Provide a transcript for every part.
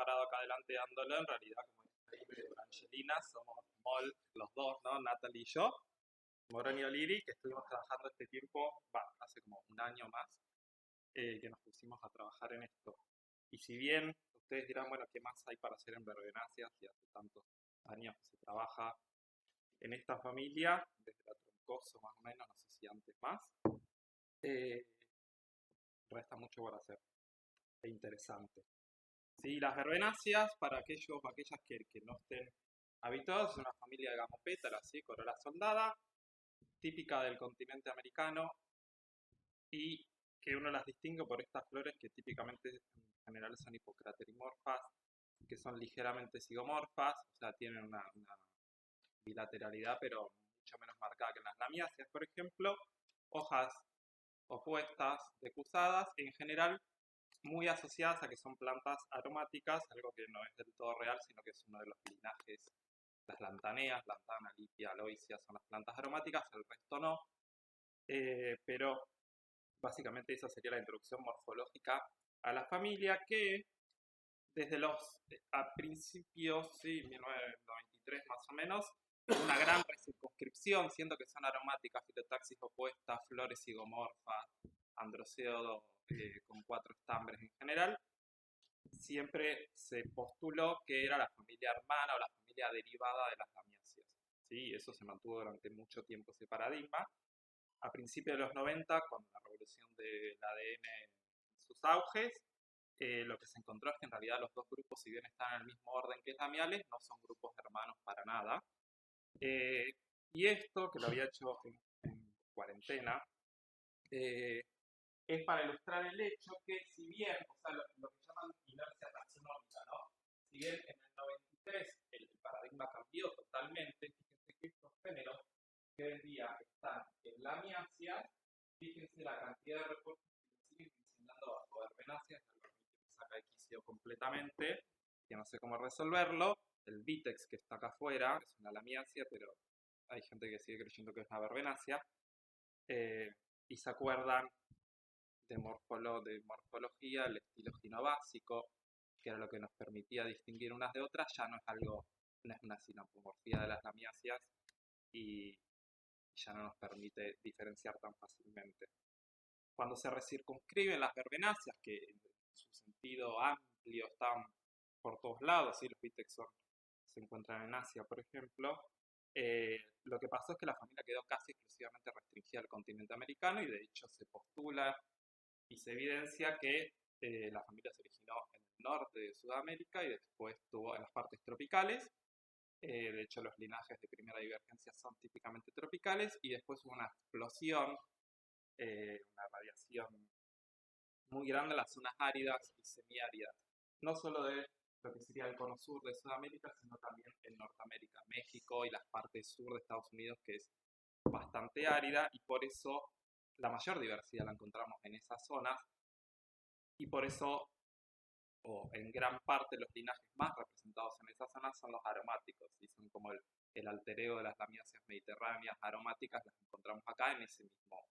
parado acá adelante dándolo, en realidad, como dice Angelina, somos MOL los dos, ¿no? Natalie y yo, Morón y Oliri, que estuvimos trabajando este tiempo, hace como un año más, que nos pusimos a trabajar en esto. Y si bien ustedes dirán, bueno, ¿qué más hay para hacer en Verbenacias? Si hace tantos años que se trabaja en esta familia, desde la Troncoso más o menos, no sé si antes más, eh, resta mucho por hacer, e interesante. Sí, las verbenáceas, para aquellos o aquellas que no estén habituados, es una familia de gamopétalas, ¿sí? Corola soldada, típica del continente americano y que uno las distingue por estas flores que típicamente en general son hipocraterimorfas, que son ligeramente zigomorfas, o sea, tienen una bilateralidad pero mucho menos marcada que en las lamiáceas, por ejemplo, hojas opuestas, decusadas, en general muy asociadas a que son plantas aromáticas, algo que no es del todo real, sino que es uno de los linajes, las lantaneas, lantana, lipia, aloisia, son las plantas aromáticas, el resto no, pero básicamente esa sería la introducción morfológica a la familia que desde los a principios, sí, 1993 más o menos, una gran circunscripción, siendo que son aromáticas, fitotaxis opuestas, flores zigomorfas, androceodo con 4 estambres en general, siempre se postuló que era la familia hermana o la familia derivada de las lamiáceas. ¿Sí? Eso se mantuvo durante mucho tiempo ese paradigma. A principios de los 90, con la revolución del ADN en sus auges, lo que se encontró es que en realidad los dos grupos, si bien están en el mismo orden que lamiales, no son grupos hermanos para nada. Y esto, que lo había hecho en cuarentena, eh, es para ilustrar el hecho que si bien, o sea, lo que llaman inercia taxonómica, ¿no? Si bien en el 93 el paradigma cambió totalmente, fíjense que estos géneros que hoy en día están en lamiáceas, fíjense la cantidad de reportes que siguen mencionando bajo verbenáceas, que me saca de quicio completamente, que no sé cómo resolverlo. El Vitex que está acá afuera es una lamiácea, pero hay gente que sigue creyendo que es una verbenácea. Y se acuerdan de morfología, el estilo ginobásico, que era lo que nos permitía distinguir unas de otras, ya no es algo, no es una sinapomorfía de las lamiáceas y ya no nos permite diferenciar tan fácilmente. Cuando se recircunscriben las verbenáceas, que en su sentido amplio están por todos lados, ¿sí? Los Vitex se encuentran en Asia, por ejemplo, lo que pasó es que la familia quedó casi exclusivamente restringida al continente americano y de hecho se postula y se evidencia que la familia se originó en el norte de Sudamérica y después estuvo en las partes tropicales. De hecho, los linajes de primera divergencia son típicamente tropicales y después hubo una explosión, una radiación muy grande en las zonas áridas y semiáridas, no solo de lo que sería el cono sur de Sudamérica, sino también en Norteamérica, México y las partes sur de Estados Unidos, que es bastante árida y por eso la mayor diversidad la encontramos en esas zonas y por eso, o en gran parte, los linajes más representados en esas zonas son los aromáticos y son como el alter ego de las lamiáceas mediterráneas aromáticas, las encontramos acá en ese mismo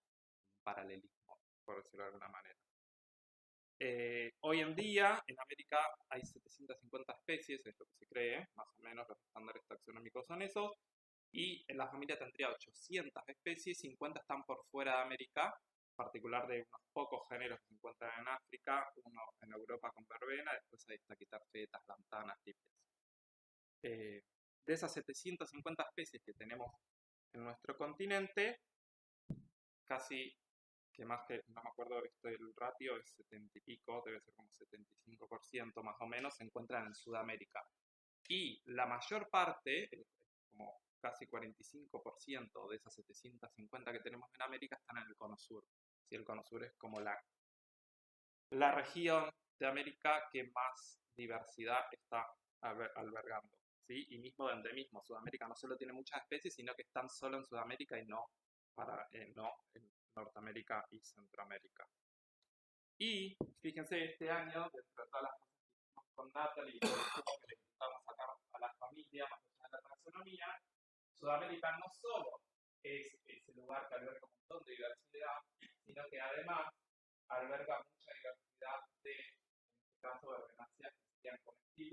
paralelismo, por decirlo de alguna manera. Hoy en día en América hay 750 especies, es lo que se cree, más o menos los estándares taxonómicos son esos, y en la familia tendría 800 especies, 50 están por fuera de América, en particular de unos pocos géneros que se encuentran en África, uno en Europa con verbena, después hay estaquitarfetas, lantanas, lipias. De esas 750 especies que tenemos en nuestro continente, casi que más que, no me acuerdo el ratio, es 70 y pico, debe ser como 75% más o menos, se encuentran en Sudamérica. Y la mayor parte, como casi 45% de esas 750 que tenemos en América están en el cono sur. ¿Sí? El cono sur es como la región de América que más diversidad está albergando. ¿Sí? Y mismo de endemismo, Sudamérica no solo tiene muchas especies, sino que están solo en Sudamérica y no en Norteamérica y Centroamérica. Y fíjense, este año, dentro de todas las cosas que hicimos con Natalie y todo el que le intentamos sacar a la familia, más allá de la taxonomía, Sudamérica no solo es ese lugar que alberga un montón de diversidad, sino que además alberga mucha diversidad de, en este caso, de verbenáceas que serían comestibles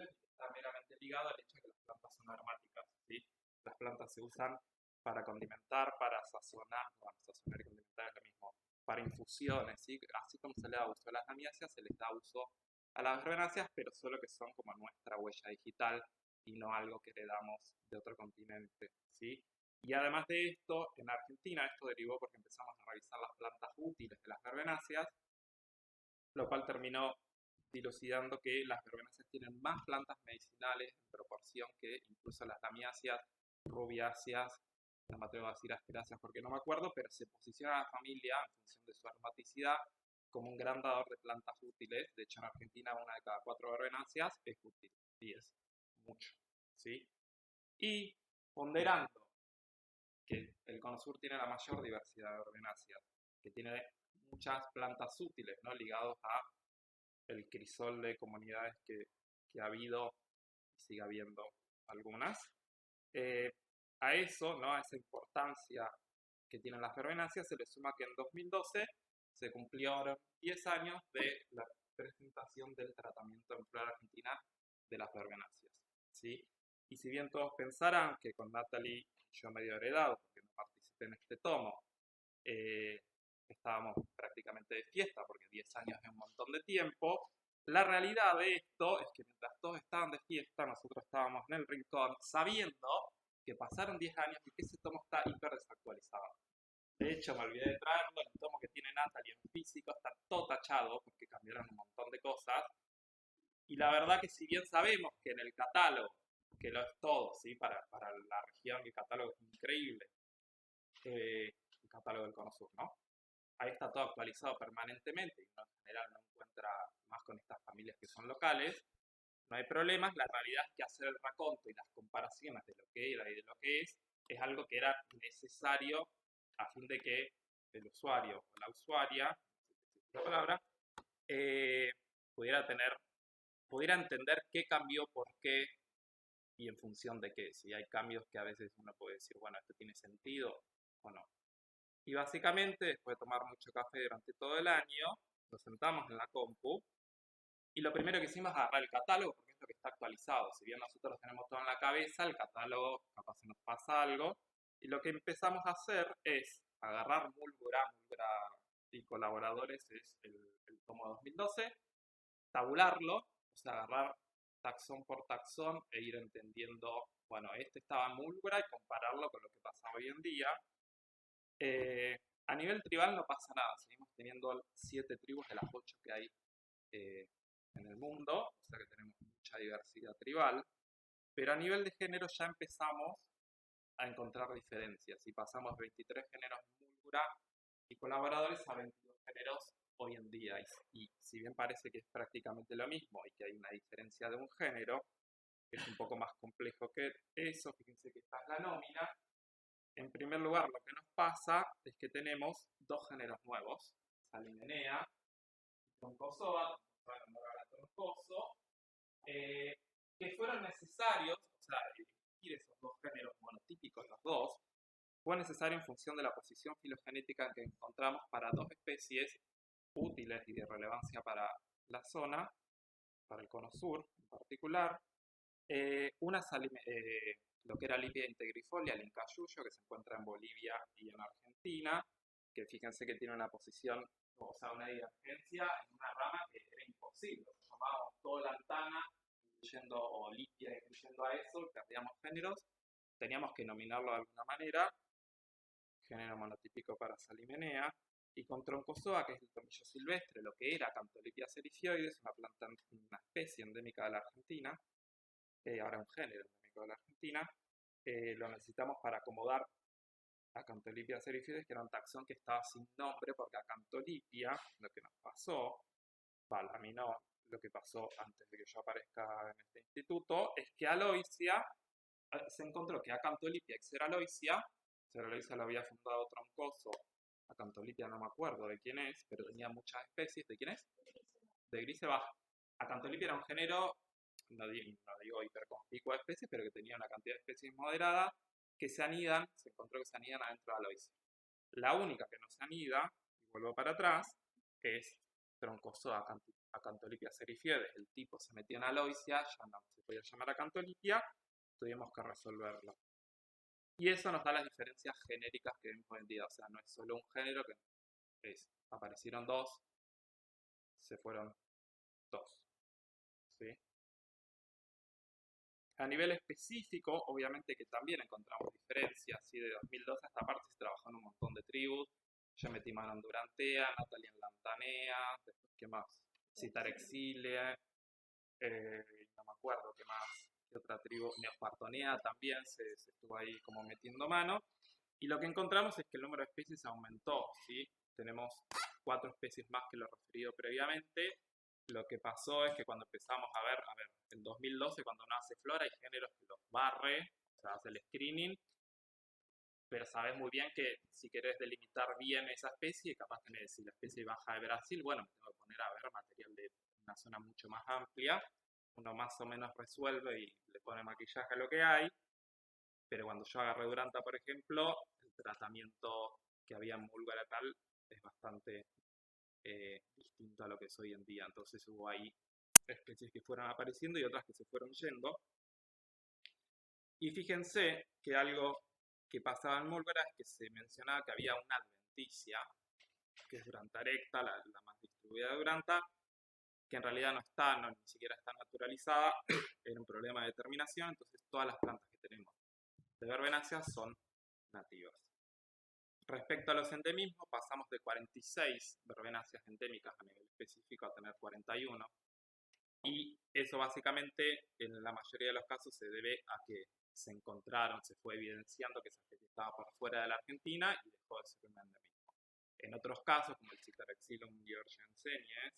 ligado al hecho de que las plantas son aromáticas, ¿sí? Las plantas se usan para condimentar, para sazonar, bueno, sazonar y condimentar es lo mismo, para infusiones, ¿sí? Así como se le da uso a las lamiáceas, se les da uso a las verbenáceas, pero solo que son como nuestra huella digital y no algo que heredamos de otro continente, ¿sí? Y además de esto, en Argentina esto derivó porque empezamos a revisar las plantas útiles de las verbenáceas, lo cual terminó dilucidando que las verbenáceas tienen más plantas medicinales en proporción que incluso las lamiáceas, rubiáceas, no me atrevo a decir asteráceas porque no me acuerdo, pero se posiciona la familia en función de su aromaticidad como un gran dador de plantas útiles. De hecho, en Argentina una de cada 4 verbenáceas es útil, y es mucho, ¿sí? Y ponderando que el Cono Sur tiene la mayor diversidad de verbenáceas, que tiene muchas plantas útiles, ¿no? Ligados a el crisol de comunidades que ha habido y sigue habiendo algunas. Eh, a eso, ¿no? A esa importancia que tienen las verbenáceas, se le suma que en 2012 se cumplieron 10 años de la presentación del tratamiento en flora argentina de las verbenáceas, ¿sí? Y si bien todos pensarán que con Natalie yo medio heredado, porque no participé en este tomo, eh, estábamos prácticamente de fiesta, porque 10 años es un montón de tiempo, la realidad de esto es que mientras todos estaban de fiesta, nosotros estábamos en el rincón sabiendo que pasaron 10 años y que ese tomo está hiper desactualizado. De hecho, me olvidé de traerlo, el tomo que tiene Natalie en físico está todo tachado porque cambiaron un montón de cosas. Y la verdad que si bien sabemos que en el catálogo, que lo es todo, ¿sí? Para la región, el catálogo es increíble, el catálogo del Cono Sur, ¿no? Ahí está todo actualizado permanentemente y uno en general no encuentra más con estas familias que son locales, no hay problemas. La realidad es que hacer el raconto y las comparaciones de lo que era y de lo que es algo que era necesario a fin de que el usuario o la usuaria, la palabra, eh, pudiera pudiera entender qué cambió, por qué y en función de qué. Si hay cambios que a veces uno puede decir, bueno, esto tiene sentido o no. Y básicamente, después de tomar mucho café durante todo el año, nos sentamos en la compu y lo primero que hicimos es agarrar el catálogo porque es lo que está actualizado. Si bien nosotros lo tenemos todo en la cabeza, el catálogo capaz se nos pasa algo. Y lo que empezamos a hacer es agarrar Múlgura y colaboradores, es el tomo 2012, tabularlo, o sea, agarrar taxón por taxón e ir entendiendo, bueno, este estaba en Múlgura y compararlo con lo que pasa hoy en día. A nivel tribal no pasa nada, seguimos teniendo 7 tribus de las 8 que hay eh, en el mundo, o sea que tenemos mucha diversidad tribal, pero a nivel de género ya empezamos a encontrar diferencias y pasamos de 23 géneros Múlgura y colaboradores a 22 géneros hoy en día. Y si bien parece que es prácticamente lo mismo y que hay una diferencia de un género, es un poco más complejo que eso. Fíjense que esta es la nómina. En primer lugar, lo que nos pasa es que tenemos 2 géneros nuevos, Salimenea y Troncozoa, troncoso, que fueron necesarios, o sea, elegir esos 2 géneros monotípicos, los dos, fue necesario en función de la posición filogenética que encontramos para 2 especies útiles y de relevancia para la zona, para el Cono Sur en particular. Una lo que era Lipia integrifolia, el incayuyo, que se encuentra en Bolivia y en Argentina, que fíjense que tiene una posición, o sea, una divergencia en una rama que era imposible. Tomábamos toda la antana, incluyendo, o Lipia, incluyendo a eso, perdíamos géneros, teníamos que nominarlo de alguna manera, género monotípico para Salimenea, y con Troncozoa, que es el tomillo silvestre, lo que era Cantolipia serifioides, una planta, una especie endémica de la Argentina, ahora un género endémico de la Argentina, lo necesitamos para acomodar a Cantolipia serifioides, que era un taxón que estaba sin nombre, porque a Cantolipia, lo que nos pasó, vale, a mí no, lo que pasó antes de que yo aparezca en este instituto, es que Aloysia, se encontró que a Cantolipia y Xeraloysia lo había fundado Troncoso, a Cantolipia no me acuerdo de quién es, pero tenía muchas especies. ¿De quién es? De Grisebach. A Cantolipia era un género, no digo hiperconspicuo de especies, pero que tenía una cantidad de especies moderada que se anidan, se encontró que se anidan adentro de Aloysia. La única que no se anida, y vuelvo para atrás, es Troncozoa a Cantolipia serifioides. El tipo se metió en Aloysia, ya no se podía llamar Acantholitia, tuvimos que resolverlo. Y eso nos da las diferencias genéricas que vemos hoy en día. O sea, no es solo un género que aparecieron dos, se fueron dos. ¿Sí? A nivel específico, obviamente que también encontramos diferencias. ¿Sí? De 2012 a esta parte se trabajó en un montón de tribus. Yo metí mano en Durantea, Natalia en Lantanea, después, ¿qué más? Citarexilia, no me acuerdo qué más, qué otra tribu, Neospartonea también se estuvo ahí como metiendo mano. Y lo que encontramos es que el número de especies aumentó, ¿sí? Tenemos 4 especies más que lo referido previamente. Lo que pasó es que cuando empezamos a ver, en 2012 cuando uno hace flora hay géneros que los barre, o sea, hace el screening, pero sabes muy bien que si querés delimitar bien esa especie, capaz tenés, si la especie baja de Brasil, bueno, me tengo que poner a ver material de una zona mucho más amplia, uno más o menos resuelve y le pone maquillaje a lo que hay, pero cuando yo agarré Duranta, por ejemplo, el tratamiento que había en Mulga tal es bastante distinto a lo que es hoy en día, entonces hubo ahí especies que fueron apareciendo y otras que se fueron yendo. Y fíjense que algo que pasaba en Múlvera es que se mencionaba que había una adventicia, que es Duranta erecta, la más distribuida de Duranta, que en realidad no está, ni siquiera está naturalizada, era un problema de determinación, entonces todas las plantas que tenemos de verbenáceas son nativas. Respecto a los endemismos, pasamos de 46 verbenáceas endémicas a nivel específico a tener 41, y eso básicamente en la mayoría de los casos se debe a que se encontraron, se fue evidenciando que esa especie estaba por fuera de la Argentina y dejó de ser un endemismo. En otros casos, como el Citaraxilum georgiansenies,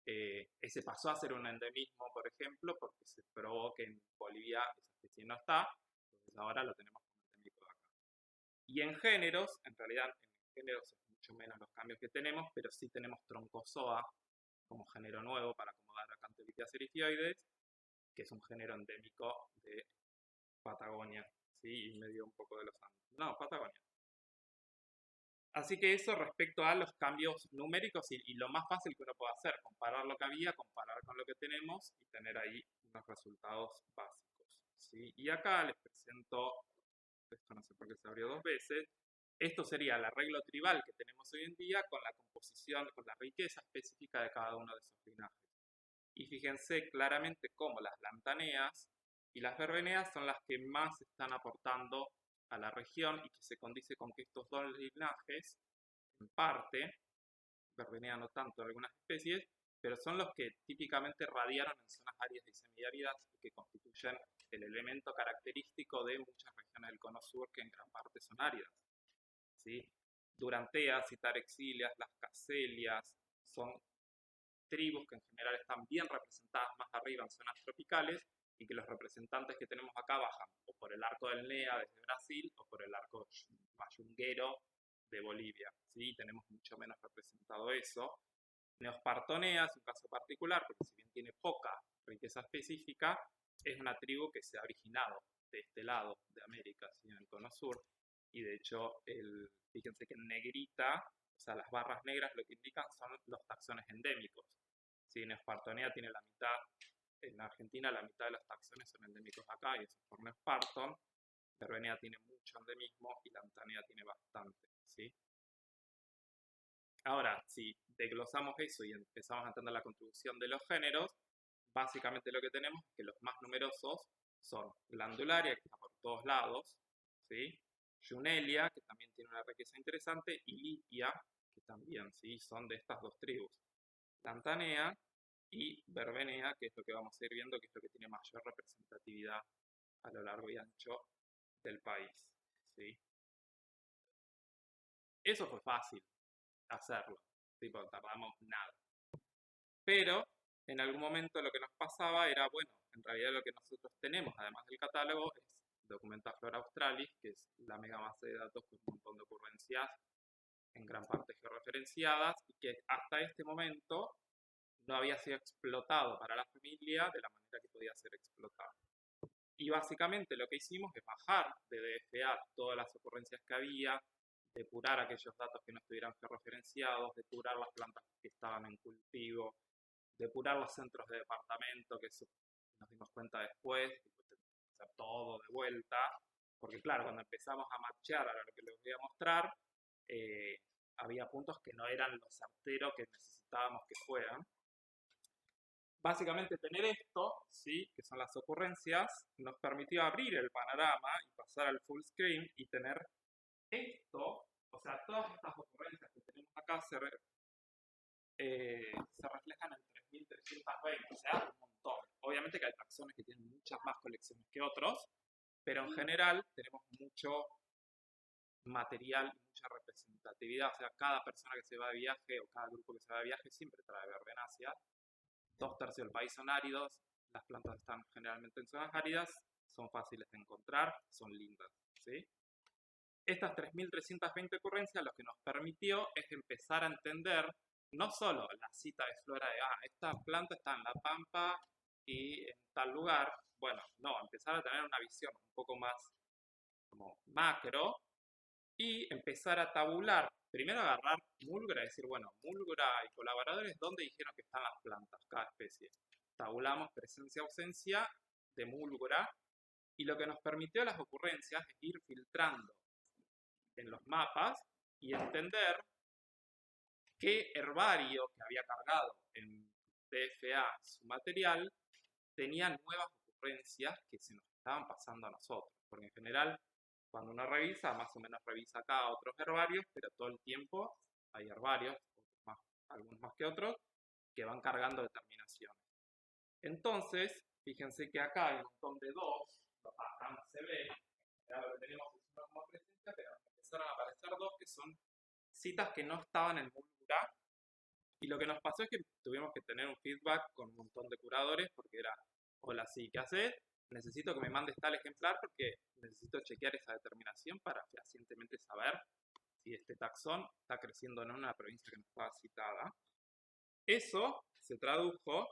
ese pasó a ser un endemismo, por ejemplo, porque se probó que en Bolivia esa especie no está, entonces ahora lo tenemos como endémico de acá. Y en géneros, en realidad en géneros es mucho menos los cambios que tenemos, pero sí tenemos Troncozoa como género nuevo para acomodar a Acantholitia serifioides, que es un género endémico de Patagonia, ¿sí? Y medio un poco de los Andes. No, Patagonia. Así que eso respecto a los cambios numéricos y lo más fácil que uno puede hacer, comparar lo que había, comparar con lo que tenemos y tener ahí unos resultados básicos, ¿sí? Y acá les presento, esto no sé por qué se abrió 2 veces, esto sería el arreglo tribal que tenemos hoy en día con la composición, con la riqueza específica de cada uno de esos linajes. Y fíjense claramente cómo las lantaneas y las verbeneas son las que más están aportando a la región y que se condice con que estos dos linajes, en parte, verbenea no tanto en algunas especies, pero son los que típicamente radiaron en zonas áridas y semiáridas y que constituyen el elemento característico de muchas regiones del cono sur que en gran parte son áridas. ¿Sí? Duranteas, Citarexilias, las Caselias, son tribus que en general están bien representadas más arriba en zonas tropicales y que los representantes que tenemos acá bajan o por el arco del NEA desde Brasil o por el arco mayunguero de Bolivia. ¿Sí? Tenemos mucho menos representado eso. Neospartonea es un caso particular porque si bien tiene poca riqueza específica, es una tribu que se ha originado de este lado de América, ¿sí? En el cono sur, y de hecho, fíjense que en negrita, o sea, las barras negras lo que indican son los taxones endémicos. ¿Sí? Neospartonea tiene la mitad, en Argentina la mitad de los taxones son endémicos acá, y eso es por Neosparton. Verbenea tiene mucho endemismo y Lantanea tiene bastante, ¿sí? Ahora, si desglosamos eso y empezamos a entender la contribución de los géneros, básicamente lo que tenemos es que los más numerosos son Glandularia, que está por todos lados, ¿sí? Junelia, que también tiene una riqueza interesante, y Lipia, que también, ¿sí? Son de estas dos tribus. Lantanea y Verbenea, que es lo que vamos a ir viendo, que es lo que tiene mayor representatividad a lo largo y ancho del país, ¿sí? Eso fue fácil hacerlo, tipo, tardamos nada. Pero en algún momento lo que nos pasaba era, bueno, en realidad lo que nosotros tenemos, además del catálogo, es Documenta Flora Australis, que es la mega base de datos con un montón de ocurrencias, en gran parte georreferenciadas, y que hasta este momento no había sido explotado para la familia de la manera que podía ser explotado. Y básicamente lo que hicimos es bajar de DFA todas las ocurrencias que había, depurar aquellos datos que no estuvieran georreferenciados, depurar las plantas que estaban en cultivo, depurar los centros de departamento, que eso Nos dimos cuenta después, tipo, hacer todo de vuelta, porque claro, cuando empezamos a machear, ahora lo que les voy a mostrar, eh, había puntos que no eran lo certero que necesitábamos que fueran. Básicamente tener esto, ¿sí? Que son las ocurrencias, nos permitió abrir el panorama y pasar al full screen y tener esto, o sea, todas estas ocurrencias que tenemos acá se reflejan en 3320, o sea, un montón. Obviamente que hay taxones que tienen muchas más colecciones que otros, pero en general tenemos mucho material y mucha representatividad, o sea, cada persona que se va de viaje o cada grupo que se va de viaje siempre trae verbenáceas. 2/3 del país son áridos, las plantas están generalmente en zonas áridas, son fáciles de encontrar, son lindas, ¿sí? Estas 3320 ocurrencias lo que nos permitió es empezar a entender no solo la cita de flora de, esta planta está en La Pampa y en tal lugar, bueno, no, empezar a tener una visión un poco más como macro y empezar a tabular, primero agarrar Mulgra y decir, bueno, Mulgra y colaboradores, ¿dónde dijeron que están las plantas, cada especie? Tabulamos presencia-ausencia de Mulgra y lo que nos permitió las ocurrencias es ir filtrando en los mapas y entender qué herbario que había cargado en DFA su material tenía nuevas ocurrencias que se nos estaban pasando a nosotros, porque en general cuando uno revisa, más o menos revisa acá otros herbarios, pero todo el tiempo hay herbarios, algunos más que otros, que van cargando determinaciones. Entonces, fíjense que acá hay un montón de 2, acá no se ve, lo que tenemos es una como presencia, pero empezaron a aparecer 2 que son citas que no estaban en Mulgra, y lo que nos pasó es que tuvimos que tener un feedback con un montón de curadores, porque era, hola, sí, ¿qué haces? Necesito que me mandes tal ejemplar porque necesito chequear esa determinación para fehacientemente saber si este taxón está creciendo en una provincia que no estaba citada. Eso se tradujo,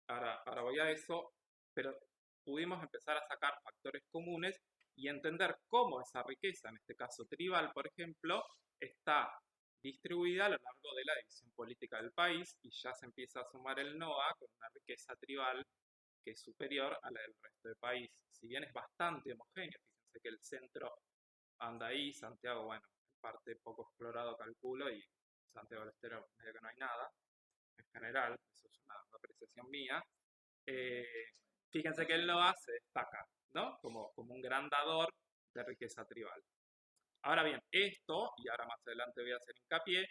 ahora voy a eso, pero pudimos empezar a sacar factores comunes y entender cómo esa riqueza, en este caso tribal, por ejemplo, está distribuida a lo largo de la división política del país y ya se empieza a sumar el NOA con una riqueza tribal que es superior a la del resto del país. Si bien es bastante homogéneo, fíjense que el centro anda ahí, Santiago, bueno, en parte poco explorado calculo, y Santiago del Estero medio que no hay nada, en general, eso es una apreciación mía. Eh, Fíjense que el NOA se destaca, ¿no? Como un gran dador de riqueza tribal. Ahora bien, esto, y ahora más adelante voy a hacer hincapié,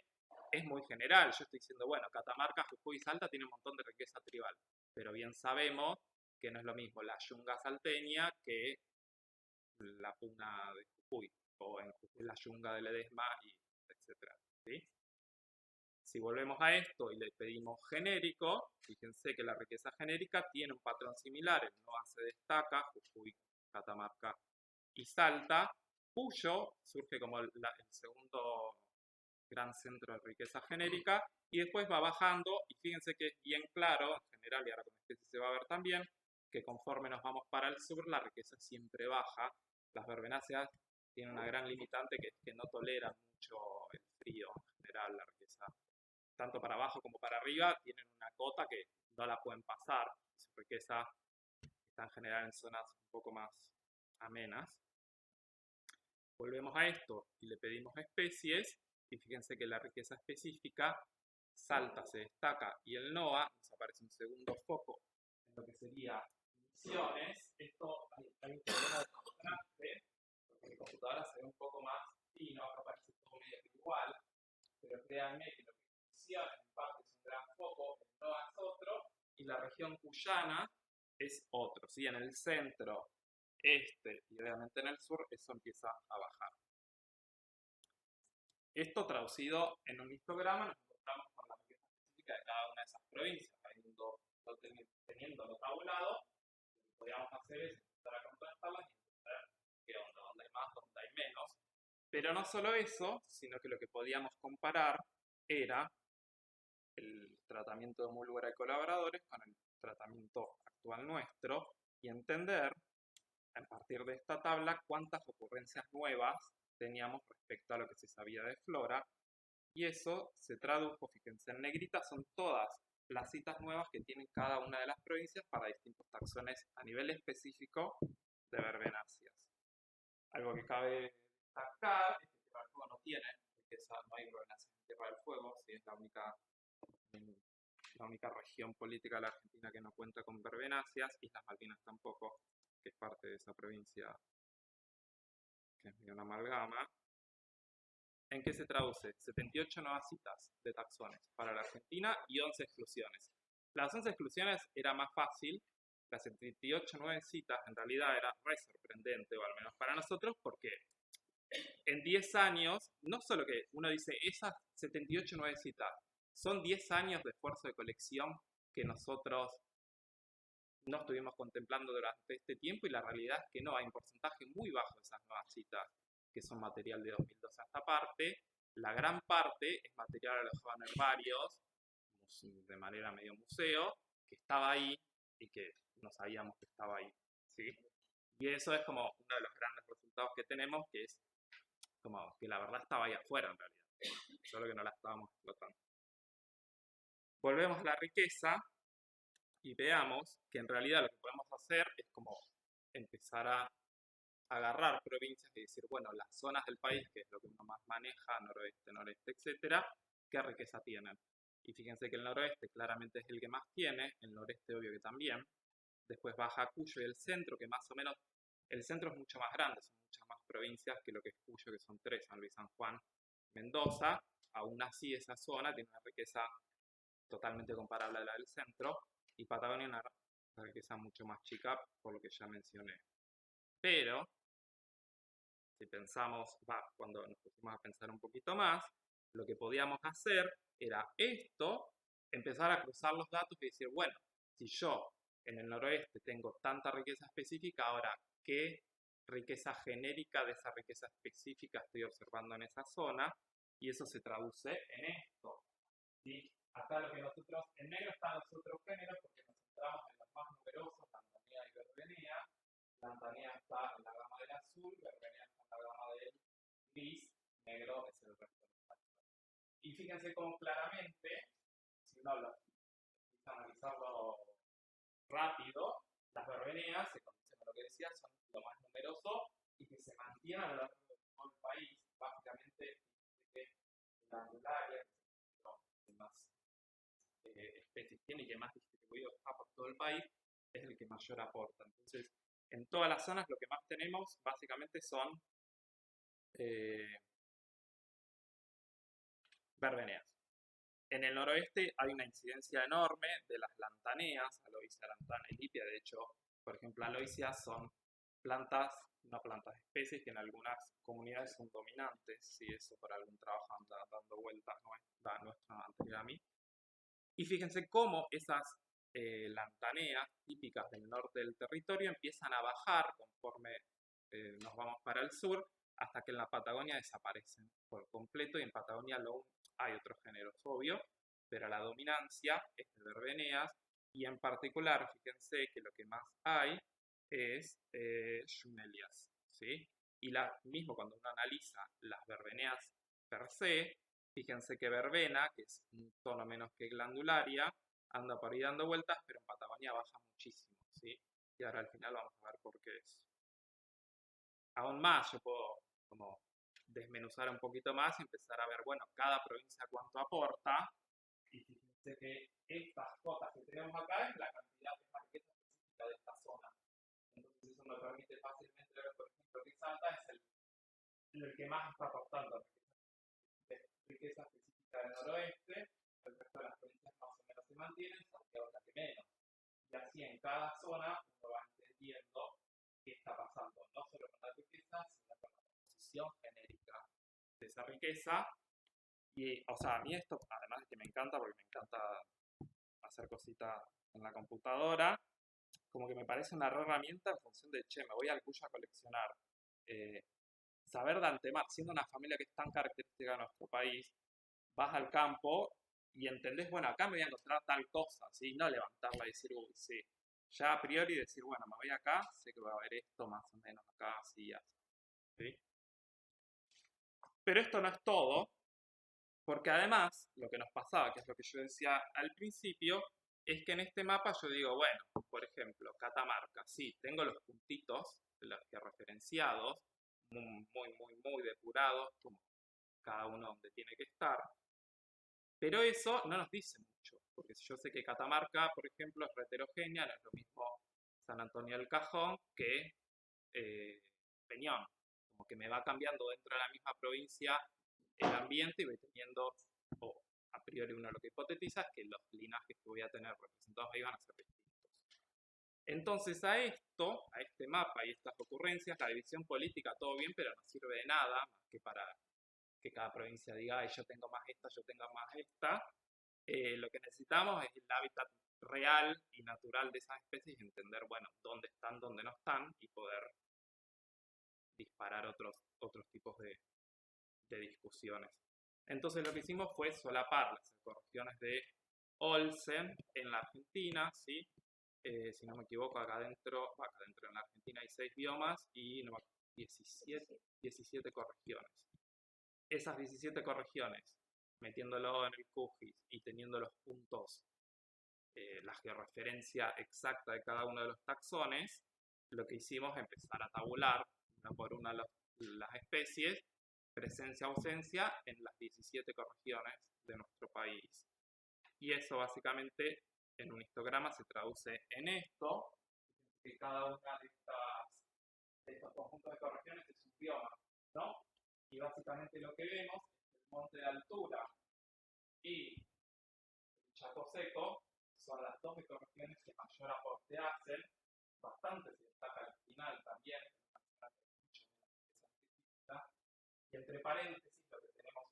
es muy general. Yo estoy diciendo, bueno, Catamarca, Jujuy y Salta tienen un montón de riqueza tribal, pero bien sabemos que no es lo mismo la yunga salteña que la puna de Jujuy, o en Jujuy la yunga de Ledesma, y etcétera, ¿sí? Si volvemos a esto y le pedimos genérico, fíjense que la riqueza genérica tiene un patrón similar, el NOA se destaca, Jujuy, Catamarca y Salta. Cuyo surge como el segundo gran centro de riqueza genérica y después va bajando y fíjense que es bien claro en general y ahora con especies se va a ver también que conforme nos vamos para el sur la riqueza siempre baja. Las verbenáceas tienen una gran limitante que es que no toleran mucho el frío en general, la riqueza tanto para abajo como para arriba tienen una cota que no la pueden pasar, su riqueza está en general en zonas un poco más amenas. Volvemos a esto y le pedimos especies y fíjense que la riqueza específica Salta se destaca y el NOA nos aparece un segundo foco en lo que sería emisiones. Esto hay un problema de contraste porque en computadora se ve un poco más fino, acá aparece todo medio igual, pero créanme que lo que es emisiones en parte es un gran foco, el NOA es otro y la región cuyana es otro, ¿sí? En el centro este y obviamente en el sur, eso empieza a bajar. Esto traducido en un histograma, nos encontramos con la riqueza específica de cada una de esas provincias, teniéndolo tabulado. Lo que podríamos hacer es empezar a contrastarlas y entender qué onda, dónde hay más, dónde hay menos. Pero no solo eso, sino que lo que podíamos comparar era el tratamiento de Mulgra y colaboradores con el tratamiento actual nuestro y entender a partir de esta tabla cuántas ocurrencias nuevas teníamos respecto a lo que se sabía de flora y eso se tradujo, fíjense en negrita, son todas las citas nuevas que tienen cada una de las provincias para distintos taxones a nivel específico de verbenáceas. Algo que cabe destacar es que Tierra del Fuego no tiene riqueza, no hay verbenáceas en Tierra del Fuego, sí, es la única región política de la Argentina que no cuenta con verbenáceas, Islas Malvinas tampoco, que es parte de esa provincia que es medio una amalgama. ¿En qué se traduce? 78 nuevas citas de taxones para la Argentina y 11 exclusiones. Las 11 exclusiones era más fácil, las 78 nuevas citas en realidad era re sorprendente, o al menos para nosotros, porque en 10 años, no solo que uno dice esas 78 nuevas citas, son 10 años de esfuerzo de colección que nosotros no estuvimos contemplando durante este tiempo y la realidad es que no, hay un porcentaje muy bajo de esas nuevas citas que son material de 2012 hasta parte. La gran parte es material alojado en herbarios, de manera medio museo, que estaba ahí y que no sabíamos que estaba ahí, ¿sí? Y eso es como uno de los grandes resultados que tenemos, que es como que la verdad estaba ahí afuera en realidad, solo que no la estábamos explotando. Volvemos a la riqueza y veamos que en realidad lo que podemos hacer es como empezar a agarrar provincias y decir, bueno, las zonas del país, que es lo que uno más maneja, noroeste, noreste, etcétera, ¿qué riqueza tienen? Y fíjense que el noroeste claramente es el que más tiene, el noreste obvio que también, después baja Cuyo y el centro, que más o menos, el centro es mucho más grande, son muchas más provincias que lo que es Cuyo, que son 3, San Luis, San Juan, Mendoza, aún así esa zona tiene una riqueza totalmente comparable a la del centro, y Patagonia una riqueza mucho más chica, por lo que ya mencioné. Pero si pensamos, cuando nos pusimos a pensar un poquito más, lo que podíamos hacer era esto, empezar a cruzar los datos y decir, bueno, si yo en el noroeste tengo tanta riqueza específica, ahora, ¿qué riqueza genérica de esa riqueza específica estoy observando en esa zona? Y eso se traduce en esto. ¿Sí? Acá lo que nosotros, en negro están los otros géneros porque nos centramos en los más numerosos, Lantanea y Verbenea. Lantanea está en la gama del azul, Verbenea está en la gama del gris, negro es el resto de los factores. Y fíjense cómo claramente, si uno lo empieza a analizarlo rápido, las verbeneas, se conocen lo que decía, son lo más numeroso y que se mantienen a lo largo de todo el país, básicamente, que glandularia, que más especies tiene y que más distribuido está por todo el país, es el que mayor aporta. Entonces, en todas las zonas lo que más tenemos básicamente son verbeneas. En el noroeste hay una incidencia enorme de las lantaneas, Aloysia, lantana y lipia. De hecho, por ejemplo, aloysias son plantas, no plantas, especies que en algunas comunidades son dominantes, si eso por algún trabajo anda dando vueltas, nuestra anterior a mí. Y fíjense cómo esas lantaneas típicas del norte del territorio empiezan a bajar conforme nos vamos para el sur, hasta que en la Patagonia desaparecen por completo, y en Patagonia hay otros géneros, obvio, pero la dominancia es de verbeneas, y en particular, fíjense que lo que más hay es Schumelias, ¿sí? Y mismo cuando uno analiza las verbeneas per se, fíjense que verbena, que es un tono menos que glandularia, anda por ahí dando vueltas, pero en Patagonia baja muchísimo, ¿sí? Y ahora al final vamos a ver por qué es. Aún más, yo puedo como desmenuzar un poquito más y empezar a ver, bueno, cada provincia cuánto aporta. Y fíjense que estas cotas que tenemos acá es la cantidad de riqueza específica de esta zona. Entonces eso me permite fácilmente ver, por ejemplo, que Salta es el que más está aportando riqueza específica del noroeste, el resto de las provincias más o menos se mantienen, Santiago es la que menos. Y así en cada zona uno va entendiendo qué está pasando, no solo con la riqueza, sino con la composición genérica de esa riqueza. Y, o sea, a mí esto, además de que me encanta, porque me encanta hacer cositas en la computadora, como que me parece una herramienta en función de, che, me voy al Cuyo a coleccionar. Saber de antemano, siendo una familia que es tan característica de nuestro país, vas al campo y entendés, bueno, acá me voy a encontrar tal cosa, ¿sí? No levantarla y decir, uy, sí. Ya a priori decir, bueno, me voy acá, sé que va a haber esto más o menos acá, así, así. ¿Sí? Pero esto no es todo, Porque además, lo que nos pasaba, que es lo que yo decía al principio, es que en este mapa yo digo, bueno, por ejemplo, Catamarca, sí, tengo los puntitos, los que referenciados, muy depurados, como cada uno donde tiene que estar, pero eso no nos dice mucho, porque si yo sé que Catamarca, por ejemplo, es heterogénea, no es lo mismo San Antonio del Cajón que Peñón, como que me va cambiando dentro de la misma provincia el ambiente y voy teniendo, o a priori uno lo que hipotetiza es que los linajes que voy a tener representados ahí van a ser distintos. Entonces a esto, a este mapa y estas ocurrencias, la división política, todo bien, pero no sirve de nada más que para que cada provincia diga, ay, yo tengo más esta, yo tengo más esta. Lo que necesitamos es el hábitat real y natural de esas especies y entender, bueno, dónde están, dónde no están y poder disparar otros tipos de discusiones. Entonces lo que hicimos fue solapar las ecorregiones de Olsen en la Argentina, ¿sí? Si no me equivoco, acá adentro en la Argentina hay 6 biomas y 17 ecorregiones. Esas 17 ecorregiones, metiéndolo en el QGIS y teniendo los puntos, la georreferencia exacta de cada uno de los taxones, lo que hicimos es empezar a tabular una por una las especies, presencia-ausencia en las 17 ecorregiones de nuestro país. Y eso básicamente en un histograma se traduce en esto, que cada una de estos conjuntos de ecorregiones es un bioma, ¿no? Y básicamente lo que vemos es que el monte de altura y el Chaco Seco son las dos ecorregiones que mayor aporte hacen, bastante se destaca al final también, y entre paréntesis lo que tenemos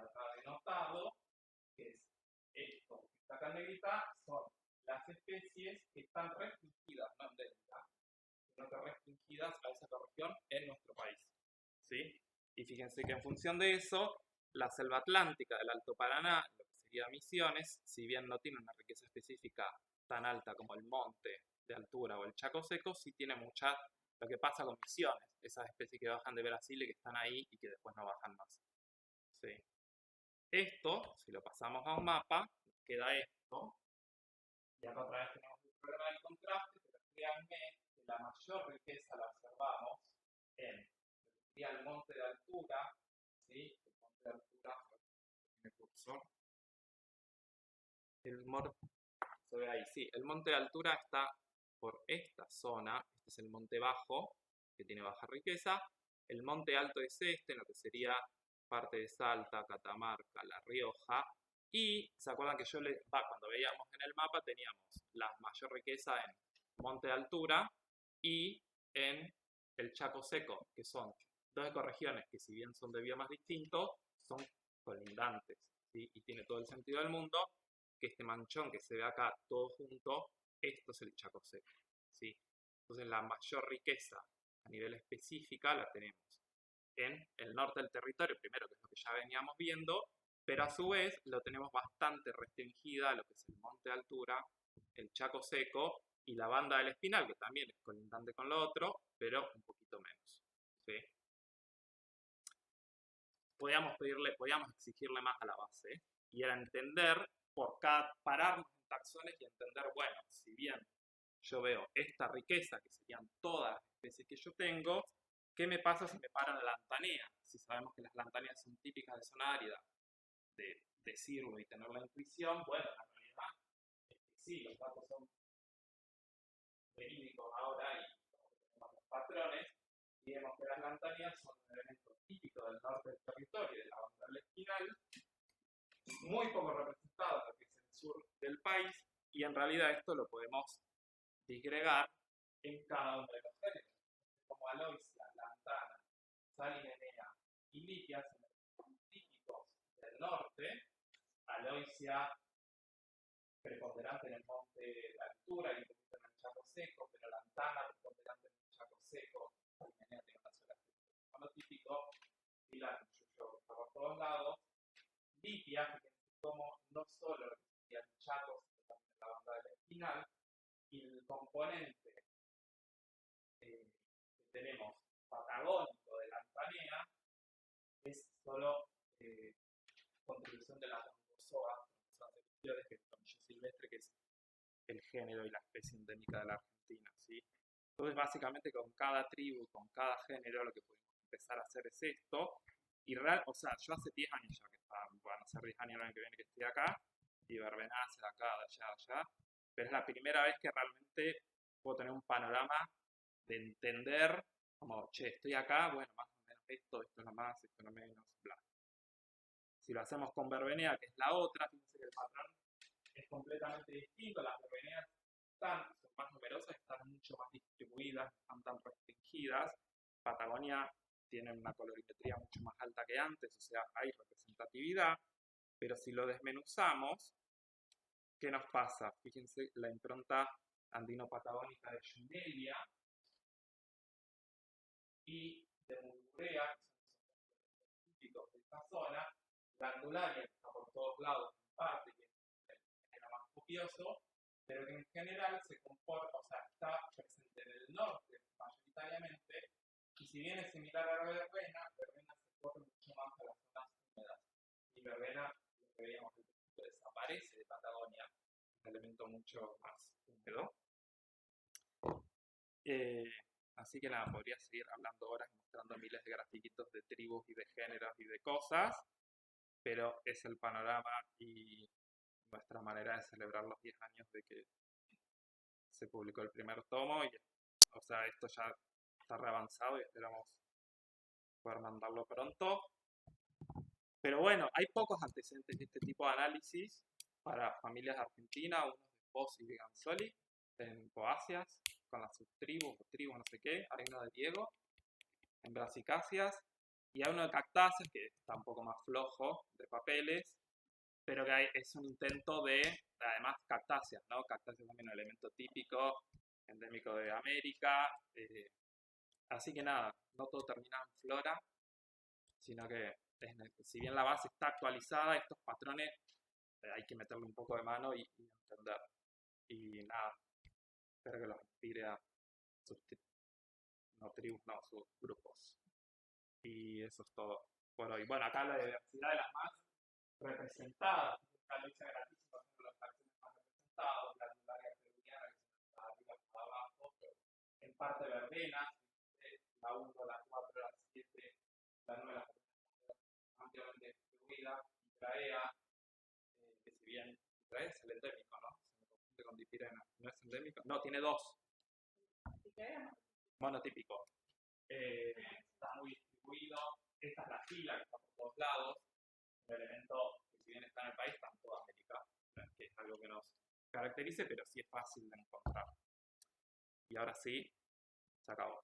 acá denotado, que es esto que está acá en negrita, son las especies que están restringidas, no endémicas, sino que restringidas a esa ecorregión en nuestro país, ¿sí? Y fíjense que en función de eso, la selva atlántica del Alto Paraná, lo que sería Misiones, si bien no tiene una riqueza específica tan alta como el monte de altura o el Chaco Seco, sí tiene mucha, lo que pasa con Misiones, esas especies que bajan de Brasil y que están ahí y que después no bajan más. ¿Sí? Esto, si lo pasamos a un mapa, queda esto, y acá otra vez tenemos el problema del contraste, pero créanme que la mayor riqueza la observamos en el monte de altura, ¿sí? El monte de altura, el cursor, se ve ahí, sí, el monte de altura está por esta zona, este es el monte bajo, que tiene baja riqueza, el monte alto es este, en lo que sería parte de Salta, Catamarca, La Rioja, y se acuerdan que cuando veíamos en el mapa teníamos la mayor riqueza en monte de altura y en el Chaco Seco, que son dos ecorregiones que si bien son de biomas distintos, son colindantes, ¿sí? Y tiene todo el sentido del mundo que este manchón que se ve acá todo junto, esto es el Chaco Seco, ¿sí? Entonces la mayor riqueza a nivel específica la tenemos en el norte del territorio, primero que es lo que ya veníamos viendo, pero a su vez lo tenemos bastante restringida a lo que es el monte de altura, el Chaco Seco y la banda del Espinal, que también es colindante con lo otro, pero un poquito menos, ¿sí? Podíamos exigirle más a la base, y era entender pararnos en taxones y entender, bueno, si bien yo veo esta riqueza, que serían todas las especies que yo tengo, ¿qué me pasa si me paro en la lantanea? Si sabemos que las lantaneas son típicas de zona árida, de decirlo y tener la intuición, bueno, la realidad es que sí, los datos son verídicos ahora y tenemos los patrones, y vemos que las lantaneas son un elemento típico del norte del territorio, de la banda del Espinal, muy poco representado en lo que es el sur del país, y en realidad esto lo podemos disgregar en cada uno de los géneros, como aloisia, lantana, salinenea y litia son típicos del norte, aloisia preponderante en el monte de altura y un poquito en el Chaco Seco, pero lantana preponderante en el Chaco Seco, salinenea tiene una sola especie monotípico, y la yuyo está por todos lados, litia, fíjense como no solo el Chaco, sino también la banda del Espinal, y el componente que tenemos patagónico de Lantanea es solo contribución de la Troncozoa silvestre, que es el tomillo silvestre, que es el género y la especie endémica de la Argentina, ¿sí? Entonces, básicamente, con cada tribu, con cada género, lo que podemos empezar a hacer es esto. Y o sea, yo hace 10 años ya que van a ser 10 años el año que viene que estoy acá, y verbena hace de acá, de allá, de allá. Pero es la primera vez que realmente puedo tener un panorama de entender, como, che, estoy acá, bueno, más o menos esto es lo más, esto es lo menos, bla. Si lo hacemos con verbenea, que es la otra, fíjense que el patrón es completamente distinto. Las verbeneas son más numerosas, están mucho más distribuidas, no están tan restringidas. Patagonia tiene una colorimetría mucho más alta que antes, o sea, hay representatividad. Pero si lo desmenuzamos, ¿qué nos pasa? Fíjense la impronta andino-patagónica de Junelia y de Mungurea, que son los típicos de esta zona. Glandularia, que está por todos lados, en parte, que es el género más copioso, pero que en general se comporta, o sea, está presente en el norte mayoritariamente, y si bien es similar a la verbena se corre mucho más a las zonas húmedas. Y verbena, lo que veíamos al principio, desaparece de Patagonia, un elemento mucho más húmedo. Así que nada, podría seguir hablando horas mostrando miles de grafiquitos de tribus y de géneros y de cosas, pero es el panorama y nuestra manera de celebrar los 10 años de que se publicó el primer tomo. Y, o sea, esto ya está reavanzado y esperamos poder mandarlo pronto. Pero bueno, hay pocos antecedentes de este tipo de análisis para familias argentinas, uno de Pozzi y de Ganzoli, en Poáceas, con las subtribus o tribus, no sé qué. Hay uno de Diego, en Brasicáceas, y hay uno de Cactáceas, que está un poco más flojo, de papeles, pero que es un intento de, además, Cactáceas, ¿no? Cactáceas también es un elemento típico, endémico de América. Así que nada, no todo termina en flora, sino que si bien la base está actualizada, estos patrones hay que meterle un poco de mano y entender. Y nada, espero que los inspire a sus tribus, no, sus grupos. Y eso es todo por hoy. Bueno, acá la diversidad de las más representadas, acá lo hice gratis, por ejemplo, los cartones más representados, la área peruviana, que está arriba hasta abajo, en parte verbenas, la 1, la 4, la 7, la 9, la 4, ampliamente distribuida, Itraea, que si bien Itraea es el endémico, ¿no? Se me confunde con dipirena. ¿No es endémico? No, tiene 2. Monotípico. Está muy distribuido. Esta es la fila que está por todos lados. Un elemento que si bien está en el país, está en toda América. No es que es algo que nos caracterice, pero sí es fácil de encontrar. Y ahora sí, se acabó.